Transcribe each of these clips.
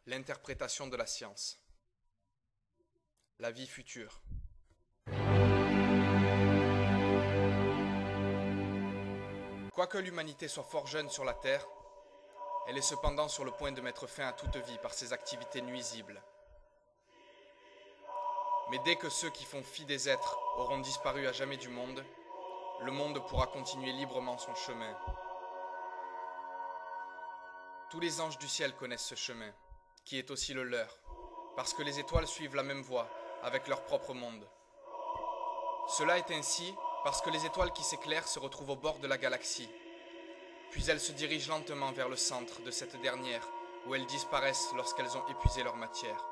L'interprétation de la science. La vie future. Quoique l'humanité soit fort jeune sur la Terre, elle est cependant sur le point de mettre fin à toute vie par ses activités nuisibles. Mais dès que ceux qui font fi des êtres auront disparu à jamais du monde, le monde pourra continuer librement son chemin. Tous les anges du ciel connaissent ce chemin, qui est aussi le leur, parce que les étoiles suivent la même voie, avec leur propre monde. Cela est ainsi parce que les étoiles qui s'éclairent se retrouvent au bord de la galaxie, puis elles se dirigent lentement vers le centre de cette dernière, où elles disparaissent lorsqu'elles ont épuisé leur matière.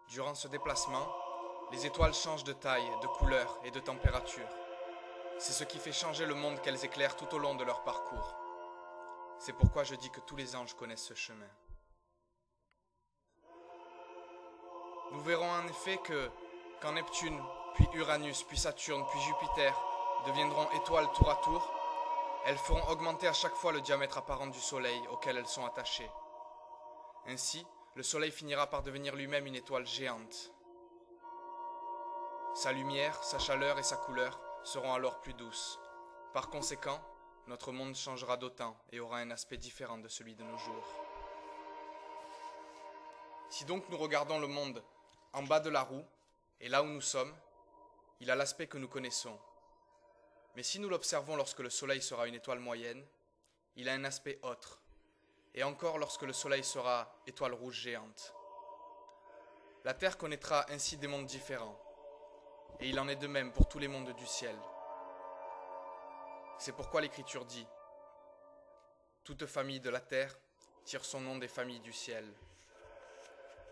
Durant ce déplacement, les étoiles changent de taille, de couleur et de température. C'est ce qui fait changer le monde qu'elles éclairent tout au long de leur parcours. C'est pourquoi je dis que tous les anges connaissent ce chemin. Nous verrons en effet que, quand Neptune, puis Uranus, puis Saturne, puis Jupiter deviendront étoiles tour à tour, elles feront augmenter à chaque fois le diamètre apparent du Soleil auquel elles sont attachées. Ainsi, le Soleil finira par devenir lui-même une étoile géante. Sa lumière, sa chaleur et sa couleur seront alors plus douces. Par conséquent, notre monde changera d'autant et aura un aspect différent de celui de nos jours. Si donc nous regardons le monde en bas de la roue, et là où nous sommes, il a l'aspect que nous connaissons. Mais si nous l'observons lorsque le Soleil sera une étoile moyenne, il a un aspect autre, et encore lorsque le Soleil sera étoile rouge géante. La Terre connaîtra ainsi des mondes différents, et il en est de même pour tous les mondes du ciel. C'est pourquoi l'Écriture dit « Toute famille de la terre tire son nom des familles du ciel ».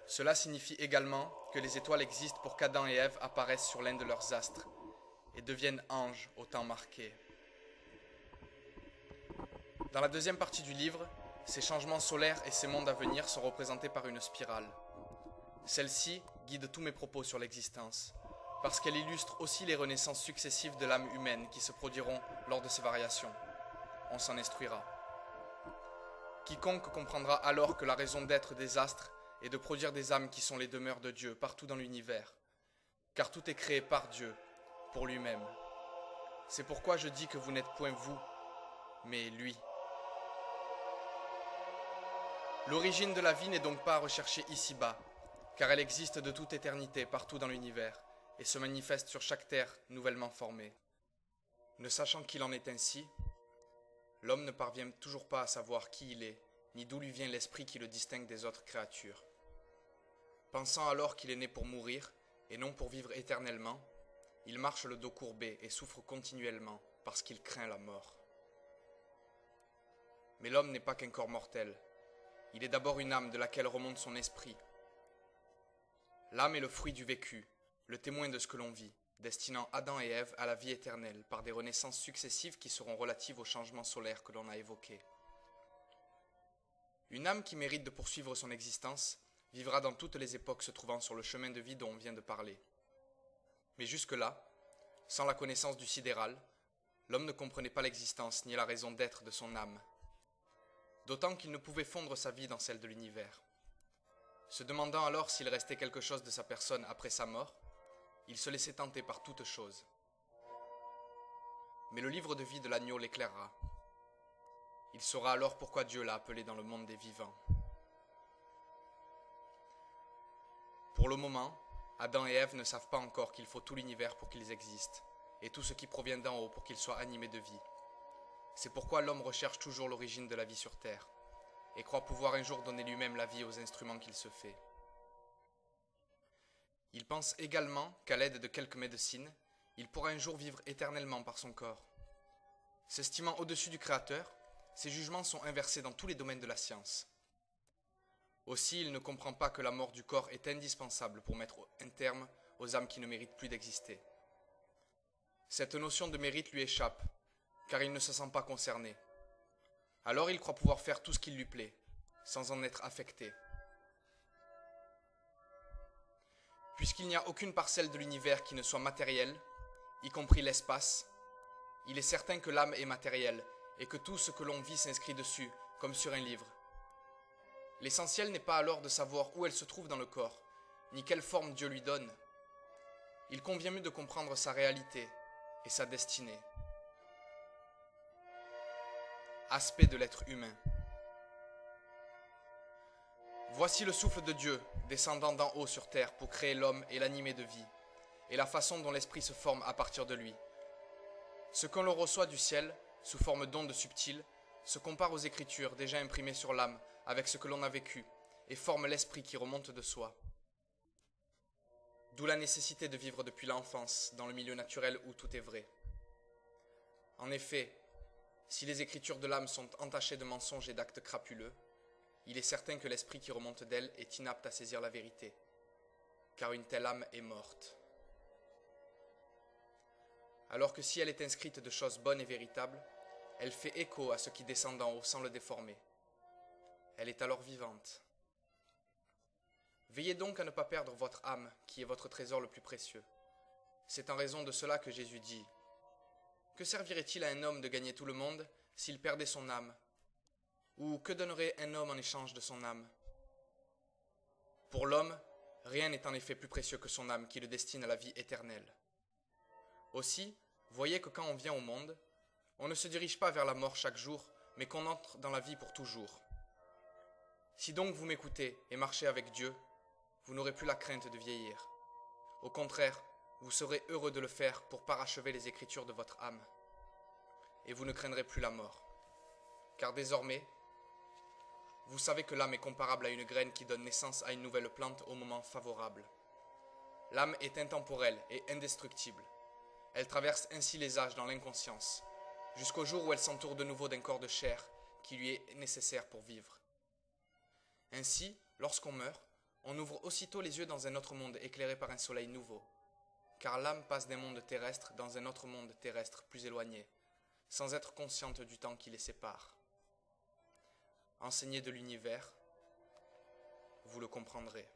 Cela signifie également que les étoiles existent pour qu'Adam et Ève apparaissent sur l'un de leurs astres et deviennent anges au temps marqué. Dans la deuxième partie du livre, ces changements solaires et ces mondes à venir sont représentés par une spirale. Celle-ci guide tous mes propos sur l'existence, parce qu'elle illustre aussi les renaissances successives de l'âme humaine qui se produiront lors de ces variations. On s'en instruira. Quiconque comprendra alors que la raison d'être des astres est de produire des âmes qui sont les demeures de Dieu partout dans l'univers, car tout est créé par Dieu, pour lui-même. C'est pourquoi je dis que vous n'êtes point vous, mais lui. L'origine de la vie n'est donc pas à rechercher ici-bas, car elle existe de toute éternité partout dans l'univers, et se manifeste sur chaque terre nouvellement formée. Ne sachant qu'il en est ainsi, l'homme ne parvient toujours pas à savoir qui il est, ni d'où lui vient l'esprit qui le distingue des autres créatures. Pensant alors qu'il est né pour mourir, et non pour vivre éternellement, il marche le dos courbé et souffre continuellement, parce qu'il craint la mort. Mais l'homme n'est pas qu'un corps mortel, il est d'abord une âme de laquelle remonte son esprit. L'âme est le fruit du vécu, le témoin de ce que l'on vit, destinant Adam et Ève à la vie éternelle par des renaissances successives qui seront relatives aux changements solaires que l'on a évoqués. Une âme qui mérite de poursuivre son existence vivra dans toutes les époques se trouvant sur le chemin de vie dont on vient de parler. Mais jusque-là, sans la connaissance du sidéral, l'homme ne comprenait pas l'existence ni la raison d'être de son âme, d'autant qu'il ne pouvait fondre sa vie dans celle de l'univers. Se demandant alors s'il restait quelque chose de sa personne après sa mort, il se laissait tenter par toute chose. Mais le livre de vie de l'agneau l'éclairera. Il saura alors pourquoi Dieu l'a appelé dans le monde des vivants. Pour le moment, Adam et Ève ne savent pas encore qu'il faut tout l'univers pour qu'ils existent, et tout ce qui provient d'en haut pour qu'ils soient animés de vie. C'est pourquoi l'homme recherche toujours l'origine de la vie sur Terre, et croit pouvoir un jour donner lui-même la vie aux instruments qu'il se fait. Il pense également qu'à l'aide de quelques médecines, il pourra un jour vivre éternellement par son corps. S'estimant au-dessus du Créateur, ses jugements sont inversés dans tous les domaines de la science. Aussi, il ne comprend pas que la mort du corps est indispensable pour mettre un terme aux âmes qui ne méritent plus d'exister. Cette notion de mérite lui échappe, car il ne se sent pas concerné. Alors il croit pouvoir faire tout ce qui lui plaît, sans en être affecté. Puisqu'il n'y a aucune parcelle de l'univers qui ne soit matérielle, y compris l'espace, il est certain que l'âme est matérielle et que tout ce que l'on vit s'inscrit dessus, comme sur un livre. L'essentiel n'est pas alors de savoir où elle se trouve dans le corps, ni quelle forme Dieu lui donne. Il convient mieux de comprendre sa réalité et sa destinée. Aspect de l'être humain. Voici le souffle de Dieu, descendant d'en haut sur terre pour créer l'homme et l'animer de vie, et la façon dont l'esprit se forme à partir de lui. Ce qu'on le reçoit du ciel, sous forme d'ondes subtiles, se compare aux Écritures déjà imprimées sur l'âme avec ce que l'on a vécu, et forme l'esprit qui remonte de soi. D'où la nécessité de vivre depuis l'enfance dans le milieu naturel où tout est vrai. En effet, si les Écritures de l'âme sont entachées de mensonges et d'actes crapuleux, il est certain que l'esprit qui remonte d'elle est inapte à saisir la vérité, car une telle âme est morte. Alors que si elle est inscrite de choses bonnes et véritables, elle fait écho à ce qui descend d'en haut sans le déformer. Elle est alors vivante. Veillez donc à ne pas perdre votre âme, qui est votre trésor le plus précieux. C'est en raison de cela que Jésus dit « Que servirait-il à un homme de gagner tout le monde s'il perdait son âme ? Ou que donnerait un homme en échange de son âme ? Pour l'homme, rien n'est en effet plus précieux que son âme qui le destine à la vie éternelle. Aussi, voyez que quand on vient au monde, on ne se dirige pas vers la mort chaque jour, mais qu'on entre dans la vie pour toujours. Si donc vous m'écoutez et marchez avec Dieu, vous n'aurez plus la crainte de vieillir. Au contraire, vous serez heureux de le faire pour parachever les Écritures de votre âme. Et vous ne craindrez plus la mort. Car désormais, vous savez que l'âme est comparable à une graine qui donne naissance à une nouvelle plante au moment favorable. L'âme est intemporelle et indestructible. Elle traverse ainsi les âges dans l'inconscience, jusqu'au jour où elle s'entoure de nouveau d'un corps de chair qui lui est nécessaire pour vivre. Ainsi, lorsqu'on meurt, on ouvre aussitôt les yeux dans un autre monde éclairé par un soleil nouveau, car l'âme passe d'un monde terrestre dans un autre monde terrestre plus éloigné, sans être consciente du temps qui les sépare. Enseignez de l'univers, vous le comprendrez.